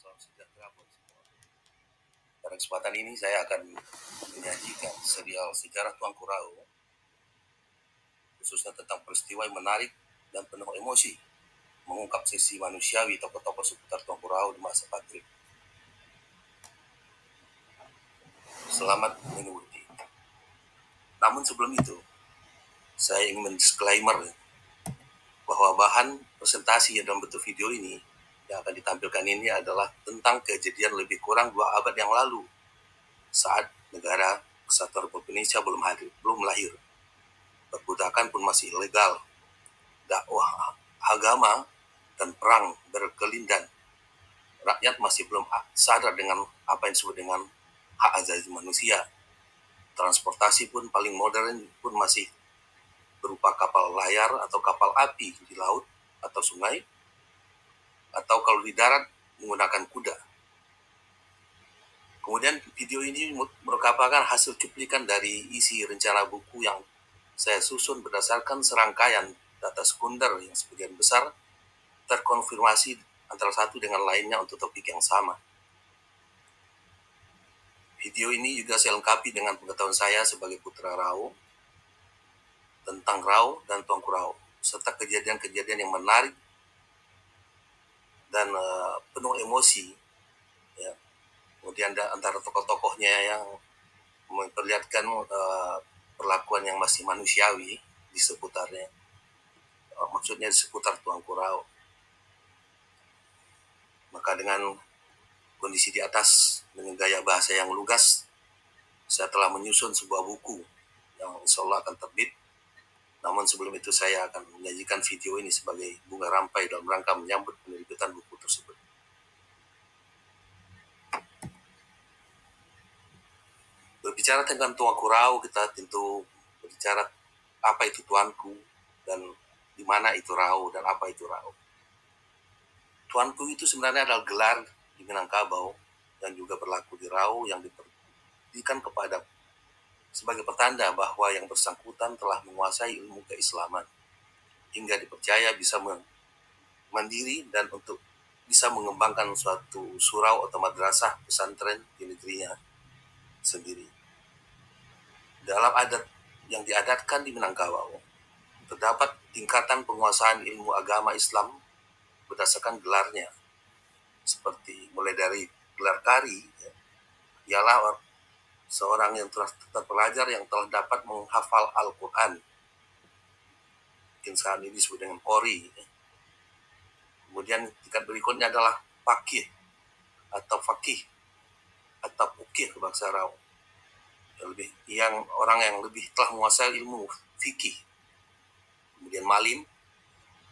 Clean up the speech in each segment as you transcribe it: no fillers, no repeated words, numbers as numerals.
Salam sejahtera buat semua. Pada kesempatan ini saya akan menyajikan serial sejarah Tuan Kurau, khususnya tentang peristiwa yang menarik dan penuh emosi, mengungkap sisi manusiawi tokoh-tokoh seputar Tuan Kurau di masa Patrik. Selamat mengikuti. Namun sebelum itu, saya ingin mendisklaimer bahwa bahan presentasi dalam bentuk video ini yang akan ditampilkan ini adalah tentang kejadian lebih kurang 2 abad yang lalu, saat negara Kesatuan Republik Indonesia belum lahir. Perbudakan pun masih ilegal. Dakwah agama dan perang berkelindan. Rakyat masih belum sadar dengan apa yang disebut dengan hak asasi manusia. Transportasi pun paling modern pun masih berupa kapal layar atau kapal api di laut atau sungai, atau kalau di darat menggunakan kuda. Kemudian video ini merupakan hasil cuplikan dari isi rencana buku yang saya susun berdasarkan serangkaian data sekunder yang sebagian besar terkonfirmasi antara satu dengan lainnya untuk topik yang sama. Video ini juga saya lengkapi dengan pengetahuan saya sebagai putra Rau tentang Rau dan Tuan Kurau, serta kejadian-kejadian yang menarik dan penuh emosi. Ya. Kemudian antara tokoh-tokohnya yang memperlihatkan perlakuan yang masih manusiawi di seputarnya. Maksudnya di seputar Tuan Kurau. Maka dengan kondisi di atas, dengan gaya bahasa yang lugas, saya telah menyusun sebuah buku yang insya Allah akan terbit. Namun sebelum itu saya akan menyajikan video ini sebagai bunga rampai dalam rangka menyambut penerbitan buku tersebut. Berbicara tentang Tuan Kurau, kita tentu berbicara apa itu Tuanku dan di mana itu Rau dan apa itu Rau. Tuanku itu sebenarnya adalah gelar di Minangkabau dan juga berlaku di Rau yang diberikan kepada sebagai pertanda bahwa yang bersangkutan telah menguasai ilmu keislaman hingga dipercaya bisa mandiri dan untuk bisa mengembangkan suatu surau atau madrasah pesantren di negerinya sendiri. Dalam adat yang diadatkan di Minangkabau, terdapat tingkatan penguasaan ilmu agama Islam berdasarkan gelarnya, seperti mulai dari gelar qari, ialah seorang yang telah terpelajar yang telah dapat menghafal Al-Quran. Mungkin saat ini disebut dengan qori. Kemudian tingkat berikutnya adalah fakih atau ukih bahasa Arab. Yang orang yang lebih telah menguasai ilmu fikih. Kemudian malim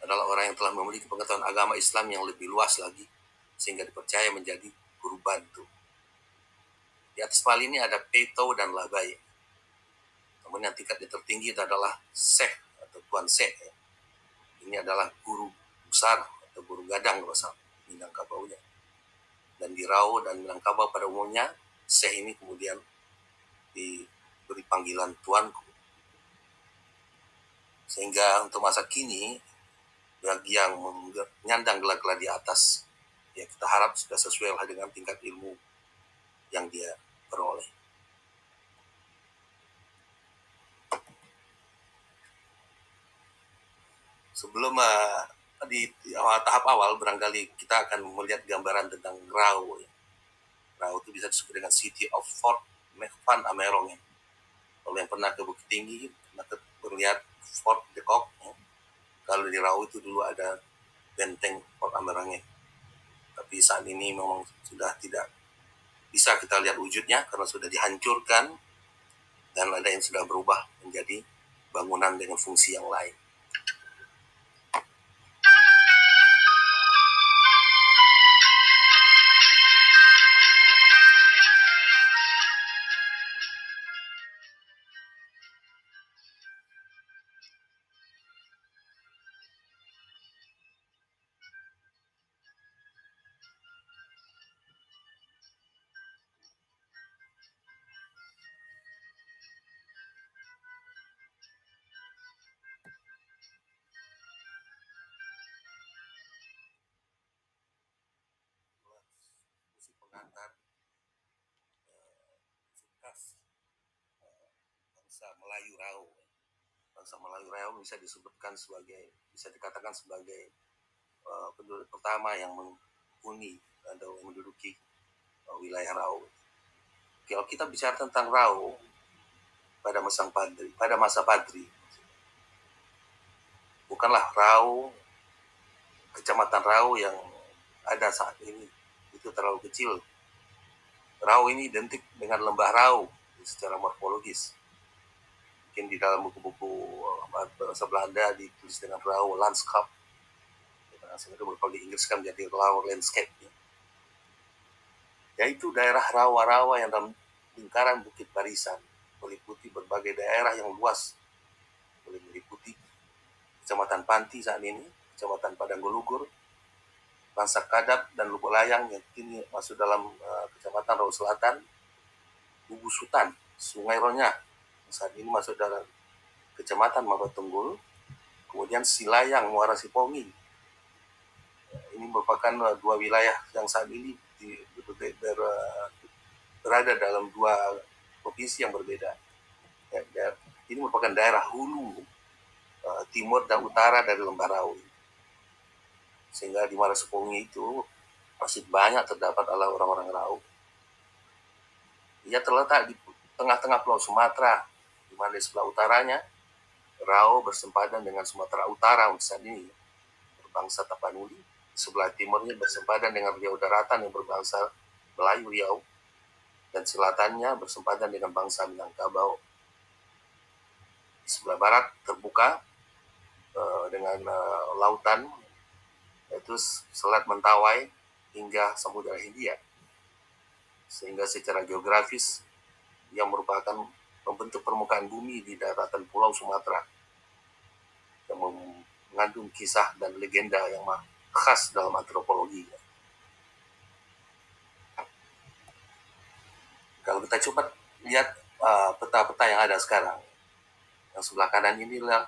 adalah orang yang telah memiliki pengetahuan agama Islam yang lebih luas lagi sehingga dipercaya menjadi guru bantu. Di atas malim ini ada peto dan labai. Namun yang tingkat yang tertinggi adalah syekh atau tuan syekh. Ini adalah guru besar atau guru gadang bahasa Minangkabaunya. Dan di Rau dan Minangkabau pada umumnya syekh ini kemudian diberi panggilan tuanku. Sehingga untuk masa kini bagi yang menyandang gelar-gelar di atas, ya kita harap sudah sesuai dengan tingkat ilmu yang dia peroleh. Sebelum di tahap awal barangkali kita akan melihat gambaran tentang Rau. Ya. Rau itu bisa disebut dengan City of Fort Van Amerong. Ya. Kalau yang pernah ke Bukit Tinggi, pernah melihat Fort de Kock. Ya. Kalau di Rau itu dulu ada benteng Fort Amerongnya. Tapi saat ini memang sudah tidak bisa kita lihat wujudnya karena sudah dihancurkan dan ada yang sudah berubah menjadi bangunan dengan fungsi yang lain. bangsa Melayu Rau. Bangsa Melayu Rau bisa dikatakan sebagai penduduk pertama yang menghuni atau menduduki wilayah Rau. Kalau kita bicara tentang Rau pada masa Padri, bukanlah Rau, kecamatan Rau yang ada saat ini itu terlalu kecil. Rau ini identik dengan lembah Rau secara morfologis. Mungkin di dalam buku-buku bahasa Belanda ditulis dengan Rau Landscape. Kalau di Inggris kan menjadi Rau Landscape. Yaitu daerah rawa-rawa yang dalam lingkaran Bukit Barisan, meliputi berbagai daerah yang luas, boleh meliputi Kecamatan Panti saat ini, Kecamatan Padang Gulugur, Bangsa Kadap dan Lubuk Layang yang kini masuk dalam Kecamatan Rau Selatan, Bubusutan, Sungai Ronya saat ini masuk dalam Kecamatan Mabatunggul, kemudian Silayang, Muara Sipongi. Ini merupakan dua wilayah yang saat ini berada dalam dua provinsi yang berbeda. Ini merupakan daerah hulu timur dan utara dari lembah Rau. Sehingga di Muara Sipongi itu masih banyak terdapat oleh orang-orang Rau. Ia terletak di tengah-tengah Pulau Sumatera, di mana di sebelah utaranya Rau bersempadan dengan Sumatera Utara untuk saat ini berbangsa Tapanuli. Sebelah timurnya bersempadan dengan Riau Daratan yang berbangsa Melayu Riau, dan selatannya bersempadan dengan bangsa Minangkabau. Di sebelah barat terbuka dengan lautan, yaitu Selat Mentawai hingga Samudra Hindia. Sehingga secara geografis yang merupakan membentuk permukaan bumi di daratan Pulau Sumatera yang mengandung kisah dan legenda yang khas dalam antropologi. Kalau kita coba lihat peta-peta yang ada sekarang, yang sebelah kanan inilah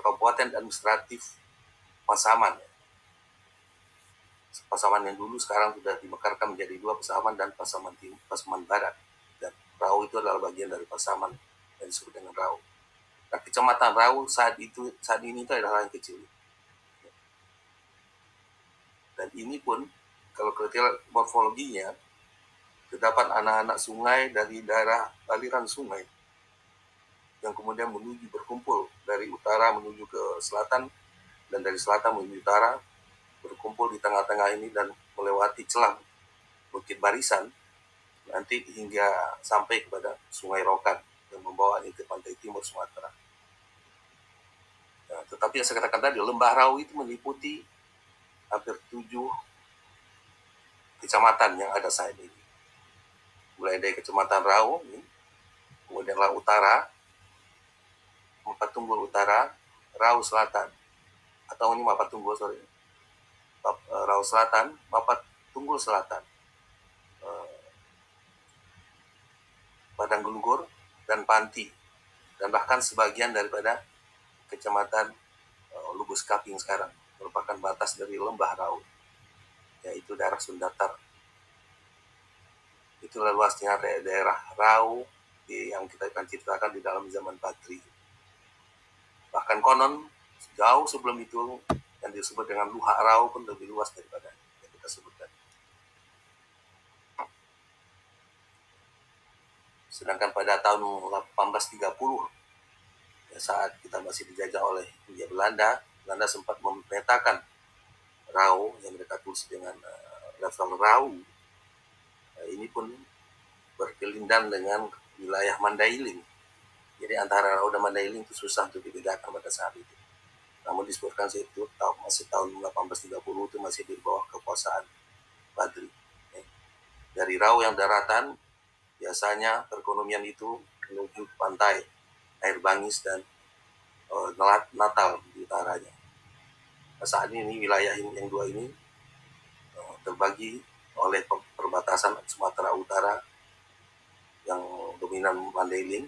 Kabupaten Administratif Pasaman. Pasaman yang dulu sekarang sudah dimekarkan menjadi dua, Pasaman dan Pasaman Timur, Pasaman Barat. Dan Rau itu adalah bagian dari Pasaman yang disebut dengan Rau. Nah, Kecamatan Rau saat ini itu adalah yang kecil. Dan ini pun kalau kita lihat morfologinya, terdapat anak-anak sungai dari daerah aliran sungai yang kemudian berkumpul dari utara menuju ke selatan, dan dari selatan menuju utara, berkumpul di tengah-tengah ini dan melewati celah Bukit Barisan nanti hingga sampai kepada Sungai Rokan yang membawa ke pantai timur Sumatera. Nah, tetapi yang saya katakan tadi, lembah Rau itu meliputi hampir 7 kecamatan yang ada saat ini. Mulai dari Kecamatan Rau, kemudian Rau Utara, Mapatunggul Utara, Rau Selatan, atau ini Mapatunggul, Rau Selatan, Mapatunggul Selatan, Padang Gulugur, dan Panti, dan bahkan sebagian daripada Kecamatan Lubus Kaping sekarang merupakan batas dari lembah Rau, yaitu daerah Sundatar. Itulah luasnya daerah Rau yang kita akan ceritakan di dalam zaman Patri. Bahkan konon jauh sebelum itu yang disebut dengan Luhak Rau pun lebih luas daripada yang kita sebutkan. Sedangkan pada tahun 1830, saat kita masih dijajah oleh Hindia Belanda, Belanda sempat memetakan Rau yang mereka tulis dengan level Rau. Ini pun berkelindan dengan wilayah Mandailing. Jadi antara Rau dan Mandailing itu susah untuk dibedakan pada saat itu. Namun disebutkan itu masih tahun 1830 itu masih di bawah kekuasaan Badri. Dari Rau yang daratan, biasanya perekonomian itu menuju pantai Air Bangis dan Natal di utaranya. Nah, saat ini wilayah yang dua ini terbagi oleh perbatasan Sumatera Utara yang dominan Mandailing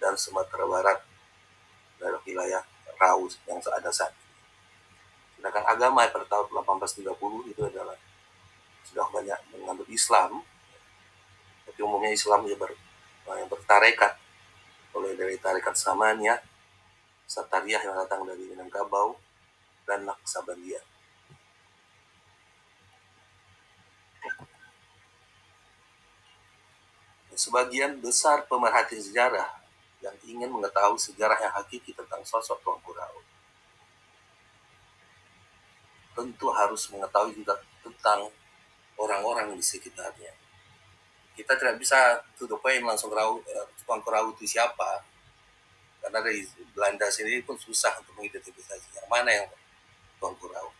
dan Sumatera Barat dari wilayah Rau yang ada saat ini. Sedangkan agama pada tahun 1830 itu adalah sudah banyak menganut Islam, tapi umumnya Islam yang bertarekat, mulai dari tarekat Samania, Satariyah yang datang dari Minangkabau, dan Naksabandia. Sebagian besar pemerhati sejarah yang ingin mengetahui sejarah yang hakiki tentang sosok Tuanku Rao tentu harus mengetahui juga tentang orang-orang di sekitarnya. Kita tidak bisa to the point langsung Tuanku Rao itu siapa, karena dari Belanda sendiri pun susah untuk mengidentifikasi yang mana yang Tuanku Rao.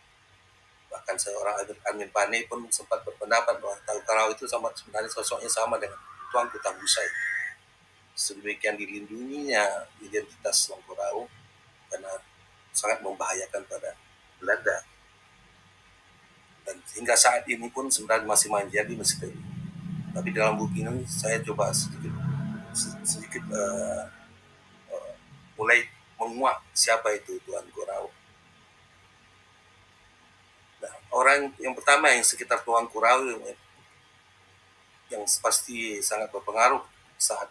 Bahkan seorang Amin Pane pun sempat berpendapat bahwa Tuanku Rao itu sebenarnya sosoknya sama dengan Tuanku Tambusai. Sedemikian dilindunginya identitas Tuanku Rao karena sangat membahayakan pada Belanda. Dan hingga saat ini pun sebenarnya masih menjadi misteri. Tapi dalam buku ini saya coba sedikit mulai menguak siapa itu Tuanku Rao. Nah, orang yang pertama yang sekitar Tuanku Rao yang pasti sangat berpengaruh saat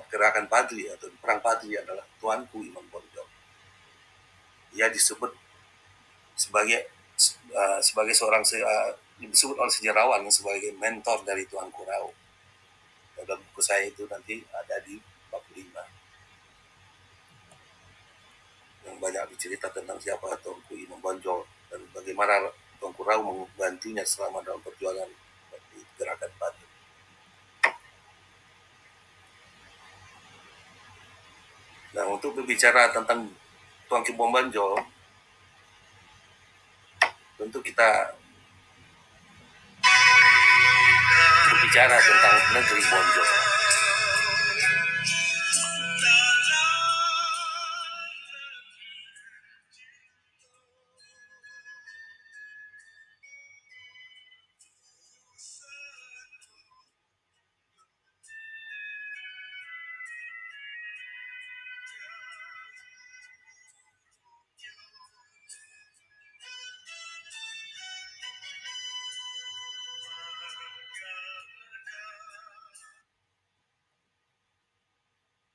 gerakan Padri atau perang Padri adalah Tuanku Imam Bonjol. Ia disebut sebagai seorang disebut oleh sejarawan sebagai mentor dari Tuanku Rao. Dalam buku saya itu nanti ada di bab 5 yang banyak bercerita tentang siapa Tuanku Imam Bonjol dan bagaimana Tuanku Rao membantunya selama dalam perjuangan di gerakan Padri. Nah, untuk berbicara tentang Tuanku Imam Bonjol, tentu kita berbicara tentang negeri Bonjol.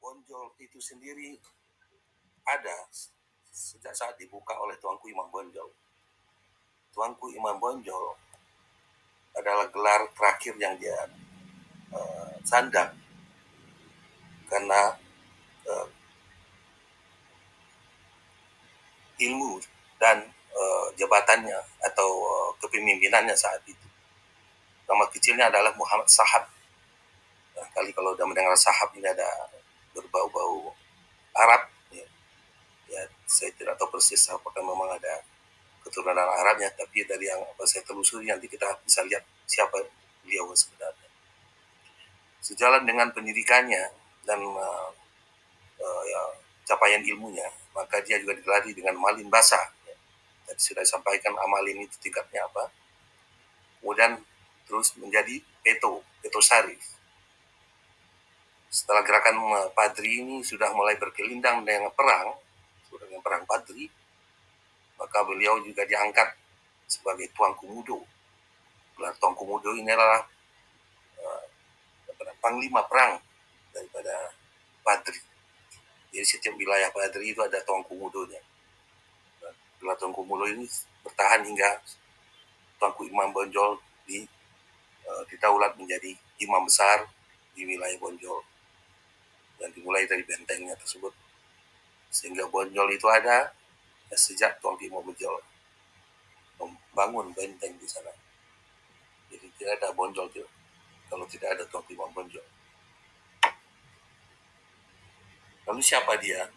Bonjol itu sendiri ada sejak saat dibuka oleh Tuanku Imam Bonjol. Tuanku Imam Bonjol adalah gelar terakhir yang dia sandang karena ilmu dan jabatannya atau kepemimpinannya saat itu. Nama kecilnya adalah Muhammad Sahab. Nah, kali kalau udah mendengar Sahab ini ada berbau-bau Arab, ya saya tidak tahu persis apakah memang ada keturunan Arabnya, tapi dari yang saya telusuri nanti kita bisa lihat siapa beliau sebenarnya. Sejalan dengan pendidikannya dan ya, capaian ilmunya, maka dia juga digelari dengan Malin Basa. Ya. Tadi sudah disampaikan Amalin itu tingkatnya apa. Kemudian terus menjadi Peto Sari. Setelah gerakan Padri ini sudah mulai berkelindang dengan perang Padri, maka beliau juga diangkat sebagai Tuanku Mudo. Gelar Tuanku Mudo ini adalah panglima perang daripada Padri. Jadi setiap wilayah Padri itu ada Tuanku Mudonya. Gelar Tuanku Mudo ini bertahan hingga Tuanku Imam Bonjol didaulat menjadi imam besar di wilayah Bonjol. Dan dimulai dari bentengnya tersebut. Sehingga Bonjol itu ada sejak Tuanku Imam Bonjol membangun benteng di sana. Jadi tidak ada Bonjol itu kalau tidak ada Tuanku Imam Bonjol. Lalu siapa dia?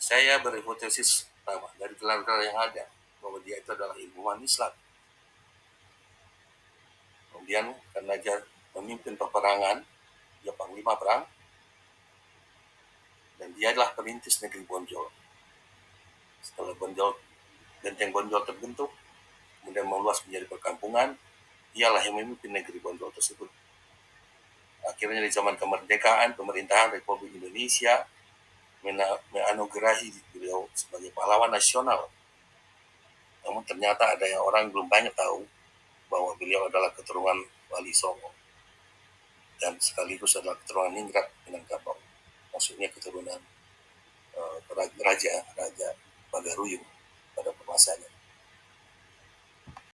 Saya berhipotesis dari gelar-gelar yang ada bahwa dia itu adalah ilmuwan Islam. Kemudian karena dia memimpin peperangan, dia panglima perang, dan dia adalah perintis negeri Bonjol. Setelah benteng Bonjol terbentuk, kemudian meluas menjadi perkampungan, dialah yang memimpin negeri Bonjol tersebut. Akhirnya di zaman kemerdekaan, pemerintahan Republik Indonesia menganugerahi beliau sebagai pahlawan nasional. Namun ternyata ada yang orang belum banyak tahu bahwa beliau adalah keturunan Wali Songo. dan sekaligus adalah keturunan Ningrat Minangkabau, maksudnya keturunan Raja Bagaruyung pada masanya.